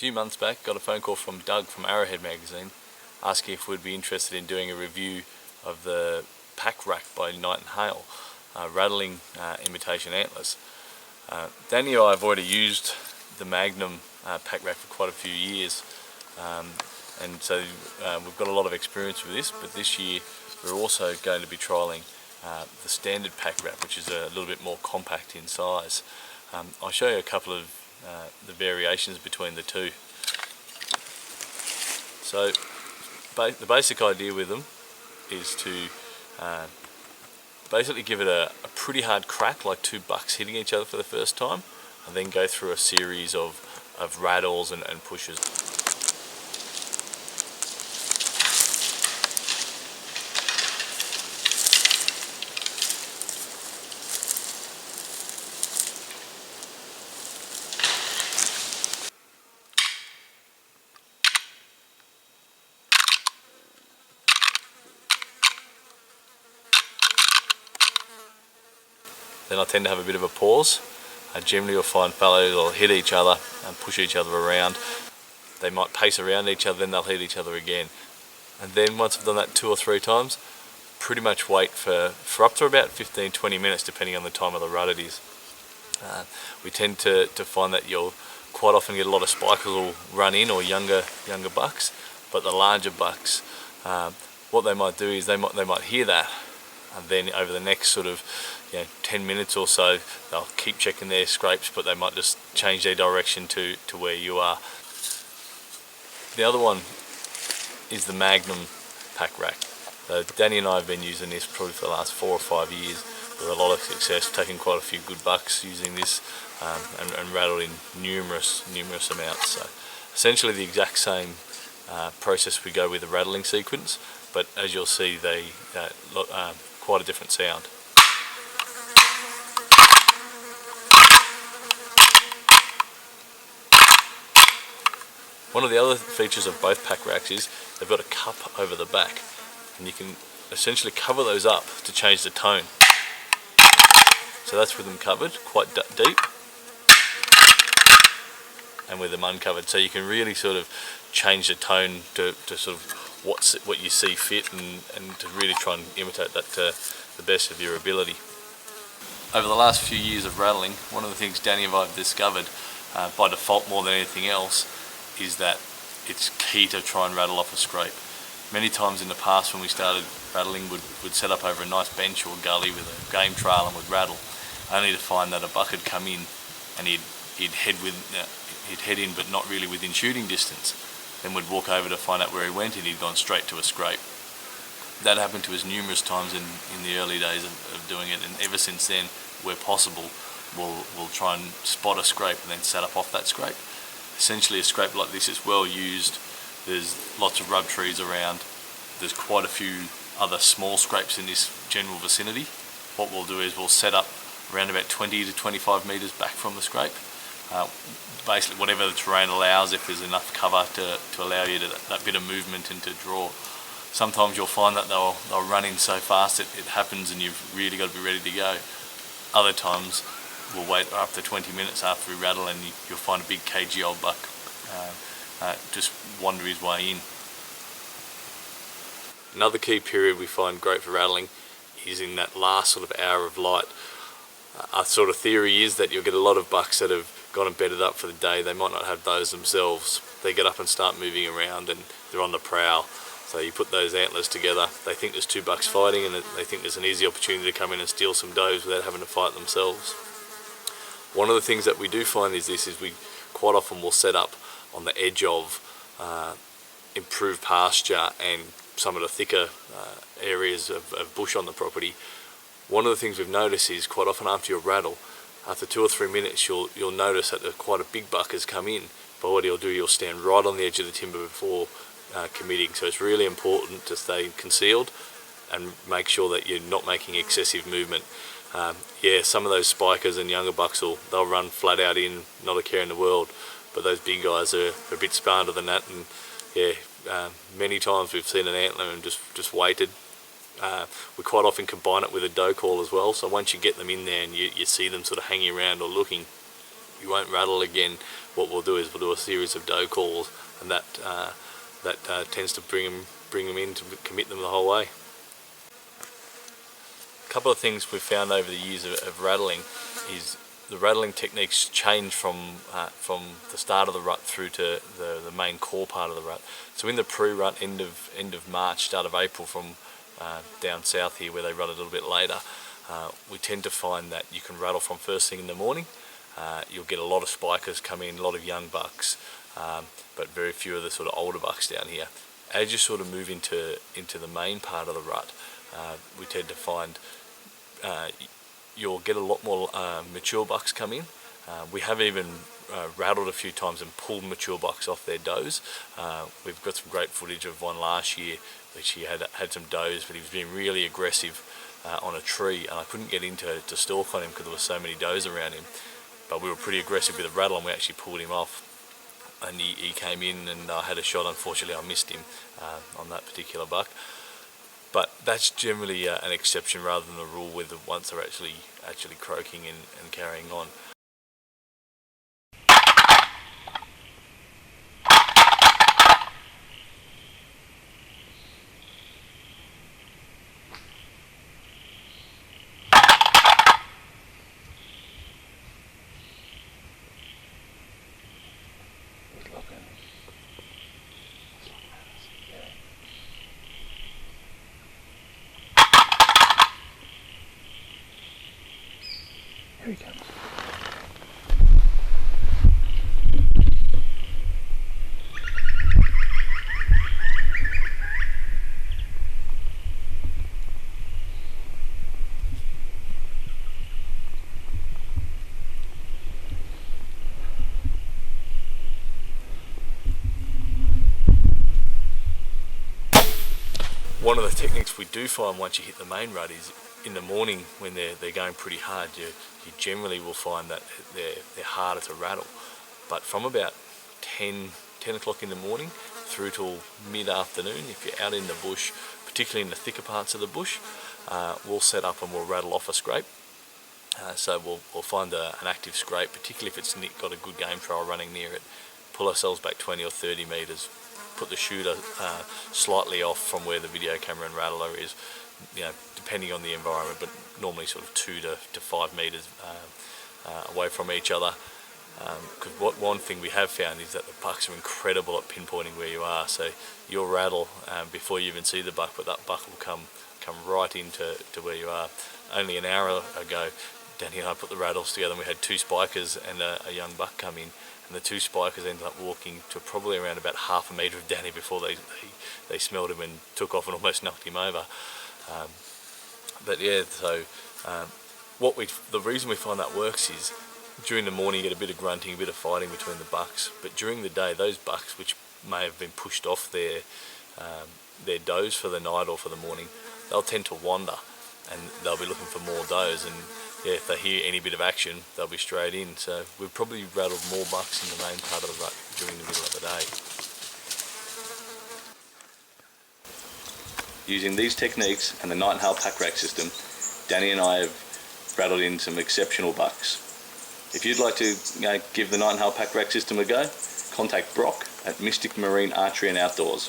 few months back, got a phone call from Doug from Arrowhead magazine asking if we'd be interested in doing a review of the pack rack by Knight and Hale, rattling imitation antlers. Danny and I have already used the Magnum pack rack for quite a few years, and so we've got a lot of experience with this, but this year we're also going to be trialling the standard pack rack, which is a little bit more compact in size. I'll show you a couple of the variations between the two. So the basic idea with them is to basically give it a pretty hard crack, like two bucks hitting each other for the first time, and then go through a series of rattles and pushes. Then I tend to have a bit of a pause. Generally you'll find fellows will hit each other and push each other around. They might pace around each other, then they'll hit each other again. And then once I've done that 2 or 3 times, pretty much wait for up to about 15-20 minutes depending on the time of the rut it is. We tend to find that you'll quite often get a lot of spikers will run in, or younger bucks, but the larger bucks, what they might do is they might hear that, and then over the next sort of 10 minutes or so they'll keep checking their scrapes, but they might just change their direction to where you are. The other one is the Magnum pack rack. Danny and I have been using this probably for the last 4 or 5 years with a lot of success, taking quite a few good bucks using this, and rattled in numerous amounts. So essentially the exact same process we go with the rattling sequence, but as you'll see they quite a different sound. One of the other features of both pack racks is they've got a cup over the back, and you can essentially cover those up to change the tone. So that's with them covered quite deep, and with them uncovered, so you can really sort of change the tone to sort of what you see fit, and to really try and imitate that to the best of your ability. Over the last few years of rattling, one of the things Danny and I have discovered by default more than anything else is that it's key to try and rattle off a scrape. Many times in the past when we started rattling, we'd set up over a nice bench or gully with a game trail and would rattle, only to find that a buck had come in and he'd head in but not really within shooting distance. Then we'd walk over to find out where he went, and he'd gone straight to a scrape. That happened to us numerous times in the early days of doing it, and ever since then, where possible, we'll try and spot a scrape and then set up off that scrape. Essentially a scrape like this is well used. There's lots of rub trees around. There's quite a few other small scrapes in this general vicinity. What we'll do is we'll set up around about 20 to 25 metres back from the scrape. Basically whatever the terrain allows, if there's enough cover to allow you that bit of movement and to draw. Sometimes you'll find that they'll run in so fast it happens and you've really got to be ready to go. Other times we'll wait up to 20 minutes after we rattle, and you'll find a big cagey old buck just wander his way in. Another key period we find great for rattling is in that last sort of hour of light. Our sort of theory is that you'll get a lot of bucks that have gone and bedded up for the day. They might not have those themselves. They get up and start moving around and they're on the prowl. So you put those antlers together, they think there's 2 bucks fighting, and they think there's an easy opportunity to come in and steal some does without having to fight themselves. One of the things that we do find is we quite often will set up on the edge of improved pasture and some of the thicker areas of bush on the property. One of the things we've noticed is quite often after your rattle, after 2 or 3 minutes you'll notice that quite a big buck has come in, but what he'll do, he'll stand right on the edge of the timber before committing. So it's really important to stay concealed and make sure that you're not making excessive movement. Some of those spikers and younger bucks they'll run flat out in, not a care in the world, but those big guys are a bit smarter than that, and many times we've seen an antler and just waited. We quite often combine it with a doe call as well, so once you get them in there and you see them sort of hanging around or looking, you won't rattle again what we'll do is we'll do a series of doe calls, and that tends to bring them in to commit them the whole way. A couple of things we've found over the years of rattling is the rattling techniques change from the start of the rut through to the main core part of the rut. So in the pre-rut, end of March, start of April, from down south here where they rut a little bit later, we tend to find that you can rattle from first thing in the morning. You'll get a lot of spikers come in, a lot of young bucks, but very few of the sort of older bucks down here. As you sort of move into the main part of the rut, we tend to find you'll get a lot more mature bucks come in. We have even rattled a few times and pulled mature bucks off their does. We've got some great footage of one last year which he had some does, but he was being really aggressive on a tree, and I couldn't get in to stalk on him because there were so many does around him. But we were pretty aggressive with a rattle, and we actually pulled him off, and he came in, and I had a shot. Unfortunately I missed him on that particular buck. But that's generally an exception rather than a rule, with the ones they're actually croaking and carrying on. Here he comes. One of the techniques we do find once you hit the main rut is in the morning when they're going pretty hard. You generally will find that they're harder to rattle, but from about 10 o'clock in the morning through till mid-afternoon, if you're out in the bush, particularly in the thicker parts of the bush, we'll set up and we'll rattle off a scrape. So we'll find an active scrape, particularly if it's got a good game trail running near it, pull ourselves back 20 or 30 metres, put the shooter slightly off from where the video camera and rattler is, depending on the environment, but normally sort of 2 to 5 metres away from each other. Because one thing we have found is that the bucks are incredible at pinpointing where you are. So you'll rattle before you even see the buck, but that buck will come right into where you are. Only an hour ago, Danny and I put the rattles together, and we had 2 spikers and a young buck come in, and the 2 spikers ended up walking to probably around about half a metre of Danny before they smelled him and took off and almost knocked him over. But yeah, so the reason we find that works is during the morning you get a bit of grunting, a bit of fighting between the bucks, but during the day those bucks which may have been pushed off their does for the night or for the morning, they'll tend to wander and they'll be looking for more does, and yeah, if they hear any bit of action they'll be straight in. So we've probably rattled more bucks in the main part of the rut during the middle of the day. Using these techniques and the Night and Hale pack rack system, Danny and I have rattled in some exceptional bucks. If you'd like to give the Night and Hale pack rack system a go, contact Brock at Mystic Marine Archery and Outdoors.